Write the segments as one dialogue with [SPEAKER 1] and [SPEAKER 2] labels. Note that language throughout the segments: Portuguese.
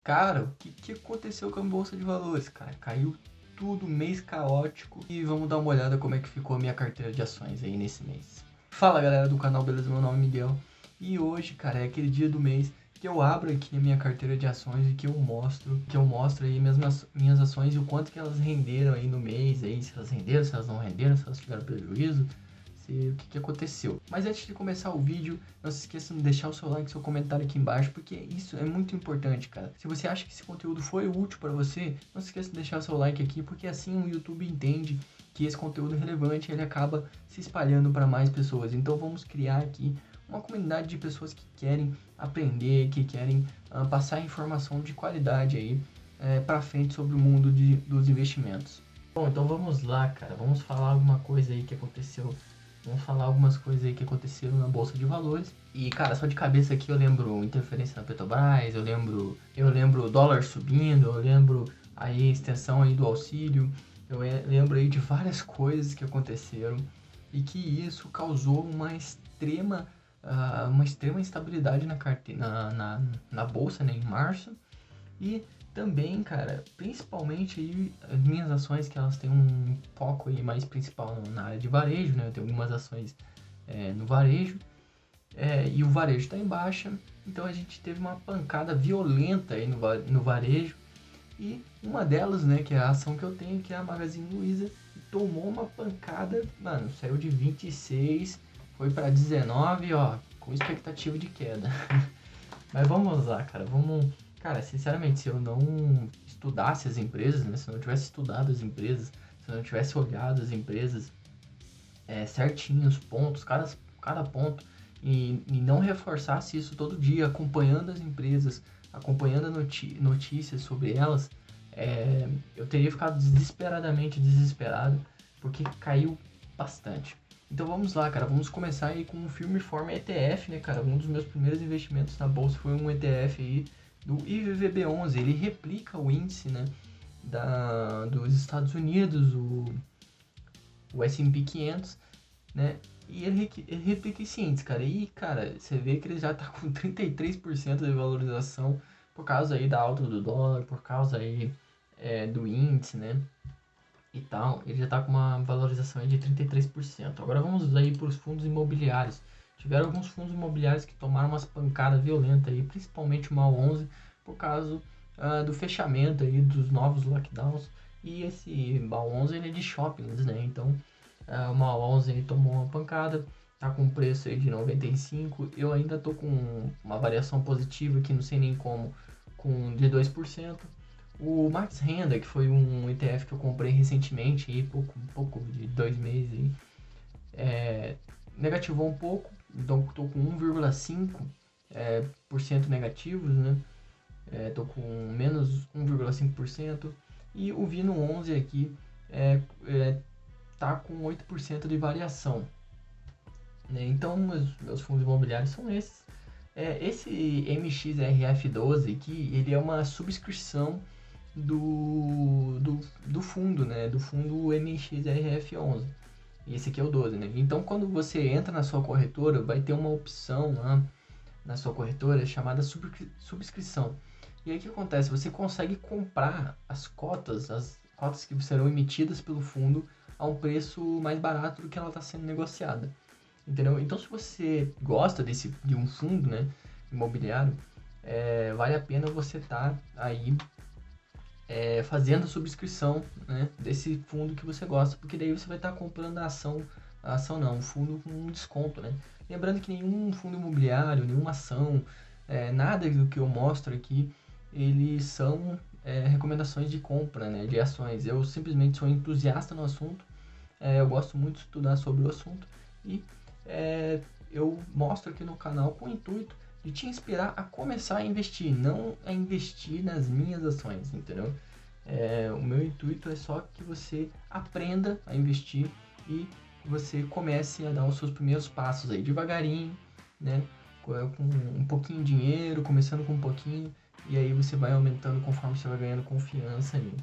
[SPEAKER 1] Cara, o que aconteceu com a Bolsa de Valores, cara? Caiu tudo, mês caótico. E vamos dar uma olhada como é que ficou a minha carteira de ações aí nesse mês. Fala galera do canal, beleza? Meu nome é Miguel. E hoje, cara, é aquele dia do mês que eu abro aqui a minha carteira de ações e que eu mostro aí minhas ações e o quanto que elas renderam aí no mês, aí, se elas renderam, se elas não renderam, se elas tiveram prejuízo, o que aconteceu. Mas antes de começar o vídeo, não se esqueça de deixar o seu like, seu comentário aqui embaixo, porque isso é muito importante, cara. Se você acha que esse conteúdo foi útil para você, não se esqueça de deixar o seu like aqui, porque assim o YouTube entende que esse conteúdo é relevante e ele acaba se espalhando para mais pessoas. Então vamos criar aqui uma comunidade de pessoas que querem aprender, que querem passar informação de qualidade aí para frente sobre o mundo dos investimentos. Bom, então vamos lá, cara. Vamos falar alguma coisa aí que aconteceu. Vamos falar algumas coisas aí que aconteceram na Bolsa de Valores. E, cara, só de cabeça aqui eu lembro interferência na Petrobras, eu lembro o dólar subindo, eu lembro aí a extensão aí do auxílio, eu lembro aí de várias coisas que aconteceram e que isso causou uma extrema instabilidade na Bolsa, né, em março. E também, cara, principalmente aí as minhas ações que elas têm um foco aí mais principal na área de varejo, né? Eu tenho algumas ações no varejo e o varejo está em baixa, então a gente teve uma pancada violenta aí no varejo e uma delas, né, que é a ação que eu tenho, que é a Magazine Luiza, tomou uma pancada, mano, saiu de 26, foi para 19, ó, com expectativa de queda. Mas vamos lá, cara, Cara, sinceramente, se eu não estudasse as empresas, né? Se eu não tivesse estudado as empresas, se eu não tivesse olhado as empresas certinho, os pontos, cada ponto, e não reforçasse isso todo dia, acompanhando as empresas, acompanhando notícias sobre elas, eu teria ficado desesperadamente desesperado, porque caiu bastante. Então vamos lá, cara, vamos começar aí com um firme forma ETF, né, cara? Um dos meus primeiros investimentos na bolsa foi um ETF aí do IVVB11, ele replica o índice, né, dos Estados Unidos, o S&P 500, né, e ele replica esse índice, cara, e, cara, você vê que ele já tá com 33% de valorização por causa aí da alta do dólar, por causa aí do índice, né, e tal, ele já tá com uma valorização aí de 33%. Agora vamos aí para os fundos imobiliários. Tiveram alguns fundos imobiliários que tomaram umas pancadas violentas aí, principalmente o MAL11, por causa do fechamento aí dos novos lockdowns. E esse MAL11 ele é de shoppings, né? Então o MAL11 ele tomou uma pancada, tá com preço aí de 95. Eu ainda tô com uma variação positiva aqui, não sei nem como, de 2%. O Max Renda, que foi um ETF que eu comprei recentemente, aí, pouco de 2 meses, aí, negativou um pouco, então estou com 1,5% por cento negativos, né? Estou com menos 1,5%. E o Vino 11 aqui tá com 8% de variação. Né? Então, meus fundos imobiliários são esses. Esse MXRF12 aqui, ele é uma subscrição do fundo, né? Do fundo MXRF11. E esse aqui é o 12, né? Então, quando você entra na sua corretora, vai ter uma opção lá na sua corretora chamada subscrição. E aí o que acontece? Você consegue comprar as cotas que serão emitidas pelo fundo a um preço mais barato do que ela está sendo negociada. Entendeu? Então, se você gosta de um fundo, né, imobiliário, vale a pena você estar aí fazendo a subscrição, né, desse fundo que você gosta, porque daí você vai estar comprando o fundo com um desconto, né? Lembrando que nenhum fundo imobiliário, nenhuma ação, nada do que eu mostro aqui, eles são recomendações de compra, né, de ações. Eu simplesmente sou entusiasta no assunto, eu gosto muito de estudar sobre o assunto e eu mostro aqui no canal com o intuito de te inspirar a começar a investir, não a investir nas minhas ações, entendeu? O meu intuito é só que você aprenda a investir e você comece a dar os seus primeiros passos aí devagarinho, né? Com um pouquinho de dinheiro, começando com um pouquinho, e aí você vai aumentando conforme você vai ganhando confiança ali.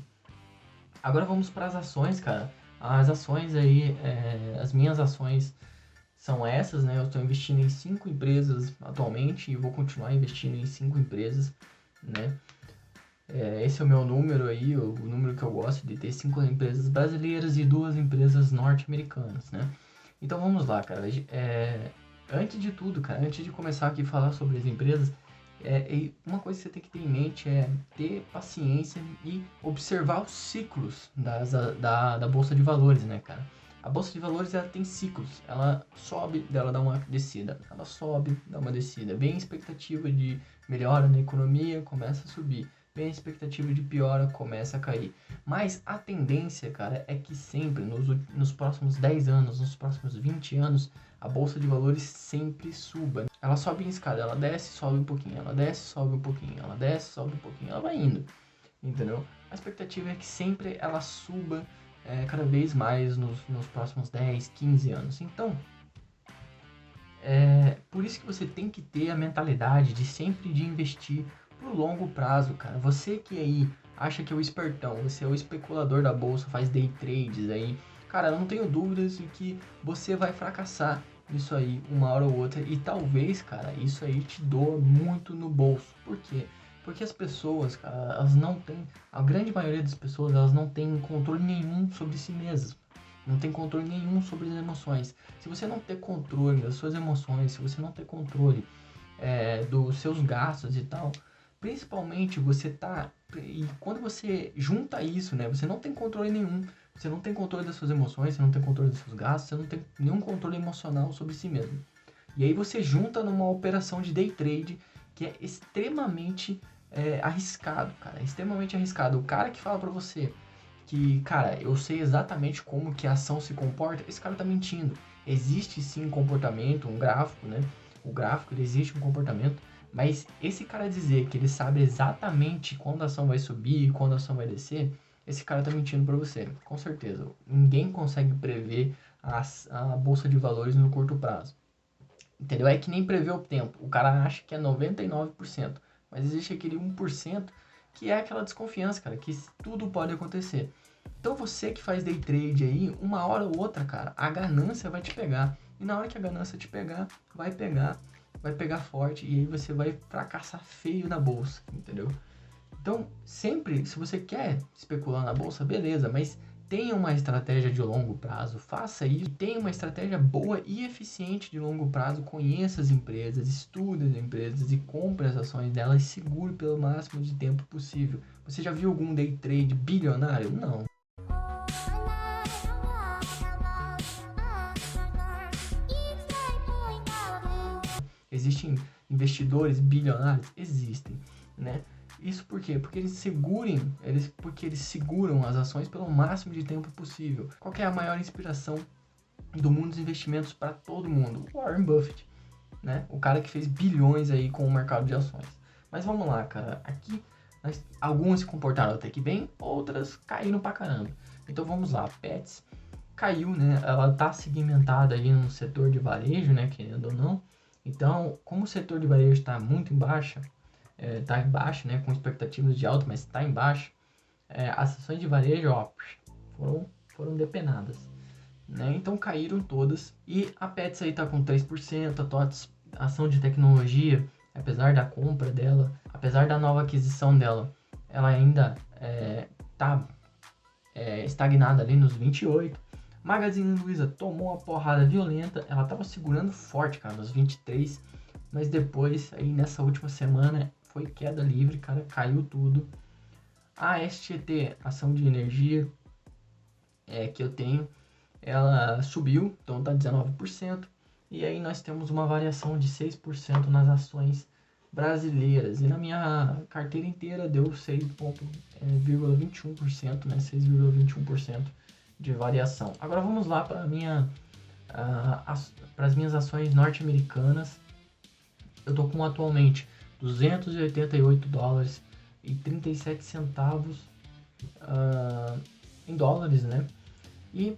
[SPEAKER 1] Agora vamos para as ações, cara. As ações aí, as minhas ações são essas, né? Eu estou investindo em 5 empresas atualmente e vou continuar investindo em 5 empresas, né? Esse é o meu número aí, o número que eu gosto de ter 5 empresas brasileiras e 2 empresas norte-americanas, né? Então vamos lá, cara. Antes de tudo, cara, antes de começar aqui a falar sobre as empresas, uma coisa que você tem que ter em mente é ter paciência e observar os ciclos da Bolsa de Valores, né, cara? A Bolsa de Valores, ela tem ciclos. Ela sobe, ela dá uma descida. Ela sobe, dá uma descida. Vem a expectativa de melhora na economia, começa a subir. Vem a expectativa de piora, começa a cair. Mas a tendência, cara, é que sempre, nos próximos 10 anos, nos próximos 20 anos, a Bolsa de Valores sempre suba. Ela sobe em escada, ela desce, sobe um pouquinho, ela desce, sobe um pouquinho, ela desce, sobe um pouquinho, ela vai indo, entendeu? A expectativa é que sempre ela suba cada vez mais nos próximos 10, 15 anos. Então, por isso que você tem que ter a mentalidade de sempre de investir pro longo prazo, cara. Você que aí acha que é o espertão, você é o especulador da bolsa, faz day trades aí, cara, eu não tenho dúvidas de que você vai fracassar nisso aí uma hora ou outra e talvez, cara, isso aí te doa muito no bolso. Por quê? Porque as pessoas, cara, elas não têm, a grande maioria das pessoas, elas não têm controle nenhum sobre si mesmas. Não tem controle nenhum sobre as emoções. Se você não ter controle das suas emoções, se você não ter controle dos seus gastos e tal, principalmente você tá... E quando você junta isso, né? Você não tem controle nenhum. Você não tem controle das suas emoções, você não tem controle dos seus gastos, você não tem nenhum controle emocional sobre si mesmo. E aí você junta numa operação de day trade que é extremamente arriscado, cara. É extremamente arriscado. O cara que fala pra você que, cara, eu sei exatamente como que a ação se comporta, esse cara tá mentindo. Existe sim um comportamento, um gráfico, né? O gráfico, ele existe um comportamento, mas esse cara dizer que ele sabe exatamente quando a ação vai subir e quando a ação vai descer, esse cara tá mentindo pra você, com certeza. Ninguém consegue prever a bolsa de valores no curto prazo. Entendeu? É que nem prever o tempo. O cara acha que é 99%, mas existe aquele 1% que é aquela desconfiança, cara, que tudo pode acontecer. Então você que faz day trade aí, uma hora ou outra, cara, a ganância vai te pegar. E na hora que a ganância te pegar, vai pegar forte e aí você vai fracassar feio na bolsa, entendeu? Então, sempre, se você quer especular na bolsa, beleza, mas tenha uma estratégia de longo prazo, faça isso, tenha uma estratégia boa e eficiente de longo prazo, conheça as empresas, estude as empresas e compre as ações delas e segure pelo máximo de tempo possível. Você já viu algum day trade bilionário? Não. Existem investidores bilionários? Existem, né? Isso por quê? Porque eles seguram as ações pelo máximo de tempo possível. Qual que é a maior inspiração do mundo dos investimentos para todo mundo? Warren Buffett, né? O cara que fez bilhões aí com o mercado de ações. Mas vamos lá, cara. Aqui, algumas se comportaram até que bem, outras caíram pra caramba. Então vamos lá. Pets caiu, né? Ela tá segmentada aí no setor de varejo, né? Querendo ou não. Então, como o setor de varejo está muito em baixa, tá em baixa, né, com expectativas de alta, mas está em baixa, as ações de varejo, ó, foram depenadas, né? Então caíram todas e a Pets aí tá com 3%, a TOTS, ação de tecnologia, apesar da compra dela, apesar da nova aquisição dela, ela ainda tá estagnada ali nos 28%. Magazine Luiza tomou uma porrada violenta, ela tava segurando forte, cara, nos 23%, mas depois, aí nessa última semana, foi queda livre, cara, caiu tudo. A STT, ação de energia, que eu tenho, ela subiu, então tá 19%, e aí nós temos uma variação de 6% nas ações brasileiras, e na minha carteira inteira deu 6,21%, né, 6,21% de variação. Agora vamos lá para as minhas ações norte-americanas. Eu tô com atualmente $288,37 em dólares, né? E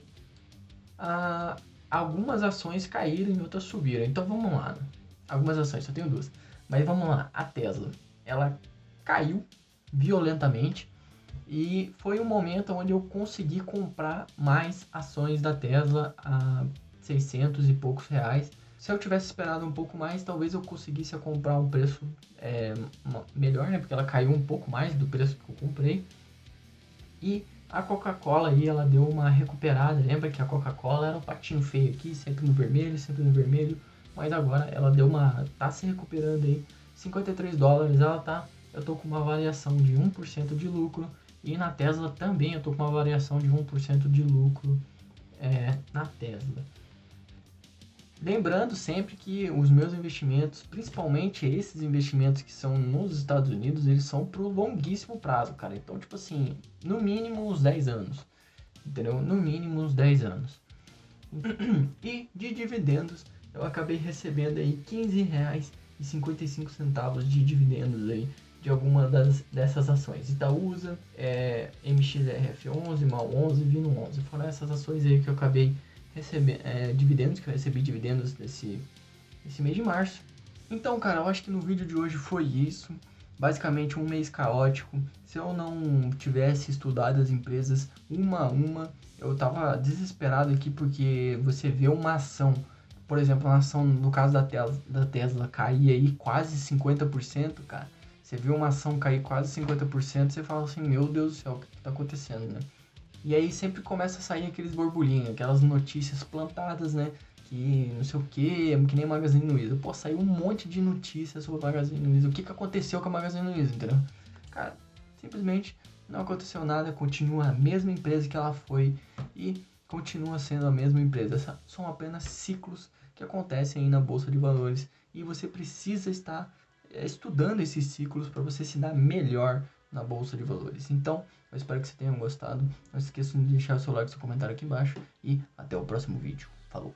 [SPEAKER 1] algumas ações caíram e outras subiram. Então vamos lá. Algumas ações, só tenho duas. Mas vamos lá. A Tesla, ela caiu violentamente. E foi um momento onde eu consegui comprar mais ações da Tesla a 600 e poucos reais. Se eu tivesse esperado um pouco mais, talvez eu conseguisse comprar um preço melhor, né? Porque ela caiu um pouco mais do preço que eu comprei. E a Coca-Cola aí, ela deu uma recuperada. Lembra que a Coca-Cola era um patinho feio aqui, sempre no vermelho. Mas agora ela tá se recuperando aí. $53 ela tá. Eu tô com uma variação de 1% de lucro. E na Tesla também eu tô com uma variação de 1% de lucro na Tesla. Lembrando sempre que os meus investimentos, principalmente esses investimentos que são nos Estados Unidos, eles são pro longuíssimo prazo, cara. Então, tipo assim, no mínimo uns 10 anos, entendeu? No mínimo uns 10 anos. E de dividendos, eu acabei recebendo aí R$15,55 de dividendos aí de alguma dessas ações. Itaúsa, MXRF11, MAL11, Vino11. Foram essas ações aí que eu acabei dividendos, que eu recebi dividendos nesse mês de março. Então, cara, eu acho que no vídeo de hoje foi isso. Basicamente um mês caótico. Se eu não tivesse estudado as empresas uma a uma, eu tava desesperado aqui, porque você vê uma ação, por exemplo, uma ação, no caso da Tesla cair aí quase 50%, cara. Você vê uma ação cair quase 50%, você fala assim, meu Deus do céu, o que tá acontecendo, né? E aí sempre começa a sair aqueles borbulhinhos, aquelas notícias plantadas, né? Que não sei o que nem Magazine Luiza. Pô, saiu um monte de notícias sobre Magazine Luiza. O que aconteceu com a Magazine Luiza, entendeu? Cara, simplesmente não aconteceu nada, continua a mesma empresa que ela foi e continua sendo a mesma empresa. São apenas ciclos que acontecem aí na Bolsa de Valores e você precisa estar estudando esses ciclos para você se dar melhor na Bolsa de Valores. Então, eu espero que vocês tenham gostado. Não se esqueçam de deixar o seu like e seu comentário aqui embaixo. E até o próximo vídeo. Falou!